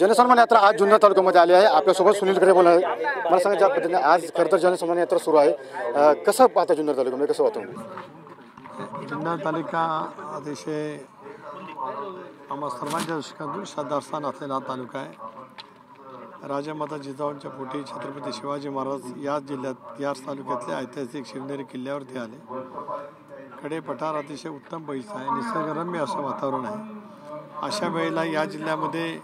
जनसन्मान यात्रा आज जुन्नर तालुक्यामध्ये आली आहे। आपल्यासोबत सुनील खरे बोलणार आहेत। मला सांगा, ज्या पद्धतीने आज खरं तर जनसन्मान यात्रा सुरू आहे, कसं पाहता जुन्नर तालुक्यामध्ये, कसं वाटतं? जुन्नर तालुका अतिशय आम्हा सर्वांच्या दृष्टिकोनातून श्रद्धास्थान असलेला तालुका आहे। राजमाता जिजाऊंच्या पोटी छत्रपती शिवाजी महाराज याच जिल्ह्यात याच तालुक्यातल्या ऐतिहासिक शिवनेरी किल्ल्यावरती आले। कडे पठार अतिशय उत्तम बगीचा आहे, निसर्गरम्य असं वातावरण आहे। अशा वेळेला या जिल्ह्यामध्ये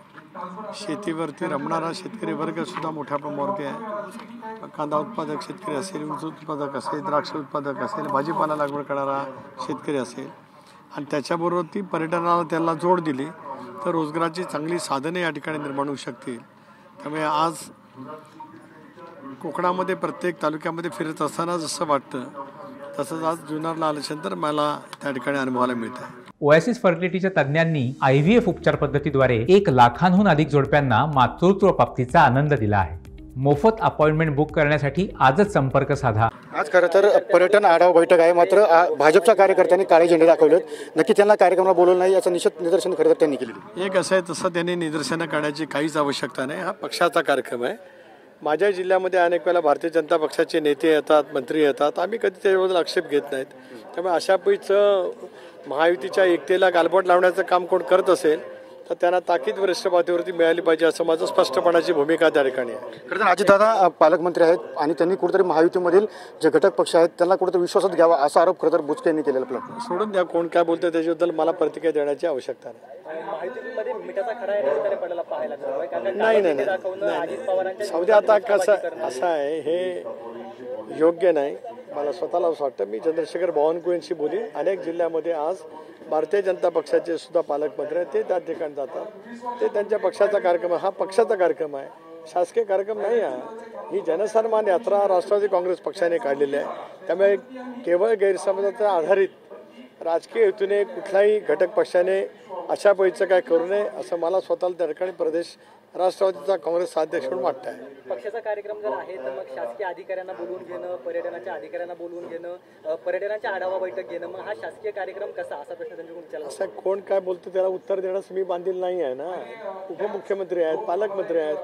शेतीवरती रमणारा शेतकरी वर्ग सुद्धा मोठ्या प्रमाणावरती आहे। कांदा उत्पादक शेतकरी असेल, ऊस उत्पादक असेल, द्राक्ष उत्पादक असेल, भाजीपाला लागवड करणारा शेतकरी असेल आणि त्याच्याबरोबर ती पर्यटनाला त्याला जोड दिली तर रोजगाराची चांगली साधने या ठिकाणी निर्माण होऊ शकतील। त्यामुळे आज कोकणामध्ये प्रत्येक तालुक्यामध्ये फिरत असताना जसं वाटतं तसंच आज जुन्नरला आल्यानंतर मला त्या ठिकाणी अनुभवायला मिळतं। ओएसिस फर्टिलिटीच्या तज्ञांनी IVF उपचार पद्धतीद्वारे 1 लाखांहून अधिक जोडप्यांना मातृत्व प्राप्तीचा आनंद दिला आहे। मोफत अपॉइंटमेंट बुक करण्यासाठी आजच संपर्क साधा। आज खरं तर पर्यटन आढावा बैठक आहे, मात्र भाजपच्या कार्यकर्त्यांनी काळे झेंडे दाखवलेत। नक्की त्यांना कार्यक्रमाला बोलवलं नाही याचं निदर्शन खरं तर त्यांनी केलेलं। एक असं आहे, तसं त्यांनी निदर्शनं करण्याची काहीच आवश्यकता नाही। हा पक्षाचा कार्यक्रम आहे। माझ्या जिल्ह्यामध्ये अनेक वेळेला भारतीय जनता पक्षाचे नेते येतात, मंत्री येतात, आम्ही कधी त्याच्याबद्दल आक्षेप घेत नाहीत। त्यामुळे अशा पैचं महायुतीच्या एकतेला गालबोट लावण्याचं काम कोण करत असेल तर त्यांना ताकीद वरिष्ठ पातळीवरती मिळाली पाहिजे असं माझं स्पष्टपणाची भूमिका त्या ठिकाणी आहे। खरं तर अजितदादा पालकमंत्री आहेत आणि त्यांनी कुठेतरी महायुतीमधील जे घटक पक्ष आहेत त्यांना कुठेतरी विश्वासात घ्यावा असा आरोप खरं तर बुचके यांनी केलेला आपला। सोडून द्या, कोण काय बोलतं त्याच्याबद्दल मला प्रतिक्रिया देण्याची आवश्यकता नाही। सौदी आता कसं असं आहे, हे योग्य नाही। मला स्वतःला असं वाटतं, मी चंद्रशेखर बावनकुळेंशी बोली, अनेक जिल्ह्यामध्ये आज भारतीय जनता पक्षाचे सुद्धा पालकमंत्री आहेत, ते त्या ठिकाणी जातात। ते त्यांच्या पक्षाचा कार्यक्रम आहे, हा पक्षाचा कार्यक्रम आहे, शासकीय कार्यक्रम नाही आहे। ही जनसन्मान यात्रा राष्ट्रवादी काँग्रेस पक्षाने काढलेली आहे। त्यामुळे केवळ गैरसमजाच्या आधारित राजकीय हेतूने कुठल्याही घटक पक्षाने अशा पैचं काय करू नये असं मला स्वतःला त्या ठिकाणी प्रदेश राष्ट्रवादीचा काँग्रेसचा अध्यक्ष म्हणून वाटतं आहे। पक्षाचा कार्यक्रम जर आहे तर मग शासकीय अधिकाऱ्यांना बोलवून घेणं, पर्यटनाच्या अधिकाऱ्यांना बोलवून घेणं, पर्यटनाच्या आढावा बैठक घेणं, मग हा शासकीय कार्यक्रम कसा, असा प्रश्न त्यांच्याकडून विचारला। असं कोण काय बोलतो त्याला उत्तर देण्यास मी बांधील नाही आहे ना। उपमुख्यमंत्री आहेत, पालकमंत्री आहेत,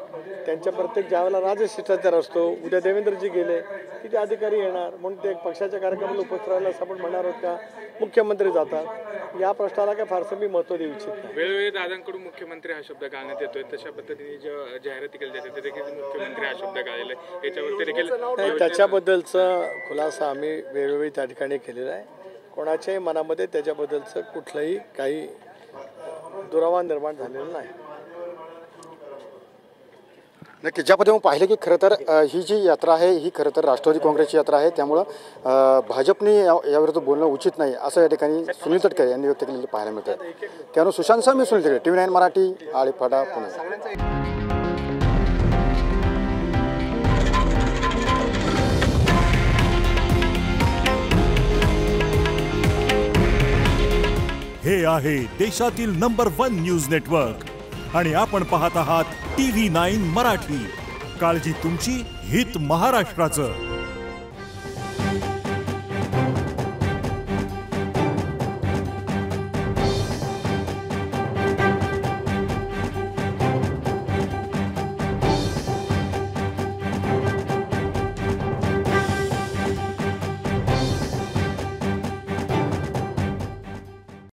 त्यांच्या प्रत्येक ज्यावेळेला राजशिष्टाचार असतो, उद्या देवेंद्रजी गेले की ते अधिकारी येणार, म्हणून ते पक्षाच्या कार्यक्रमाला उपस्थित राहायला असं आपण म्हणणार आहोत का? मुख्यमंत्री जातात, या प्रश्नाला काय फारसं मी महत्त्व देऊ इच्छित नाही। वेळोवेळी दादांकडून मुख्यमंत्री हा शब्द घालण्यात येतोय, तशा पद्धतीने जाहिराती केली जाते देखील मुख्यमंत्री हा शब्द घालेला आहे, याच्यावरती देखील त्याच्याबद्दलचा खुलासा आम्ही वेळोवेळी त्या ठिकाणी केलेला आहे। कोणाच्याही मनामध्ये त्याच्याबद्दलचं कुठलंही काही दुरावा निर्माण झालेला नाही। नक्की ज्या पद्धतीने पाहिलं की खरं तर ही जी यात्रा आहे ही खरं तर राष्ट्रवादी काँग्रेसची यात्रा आहे, त्यामुळं भाजपने याविरुद्ध बोलणं उचित नाही असं या ठिकाणी सुनील तटकरे यांनी व्यक्त केलेलं पाहायला मिळतं। त्यामुळे सुशांत मी सुनील तटकरे, TV9 मराठी, आळीपाडा, पुणे। हे आहे देशातील नंबर 1 न्यूज नेटवर्क आणि आपण पाहत आहात TV9 मराठी। काळजी तुमची, हित महाराष्ट्राचं।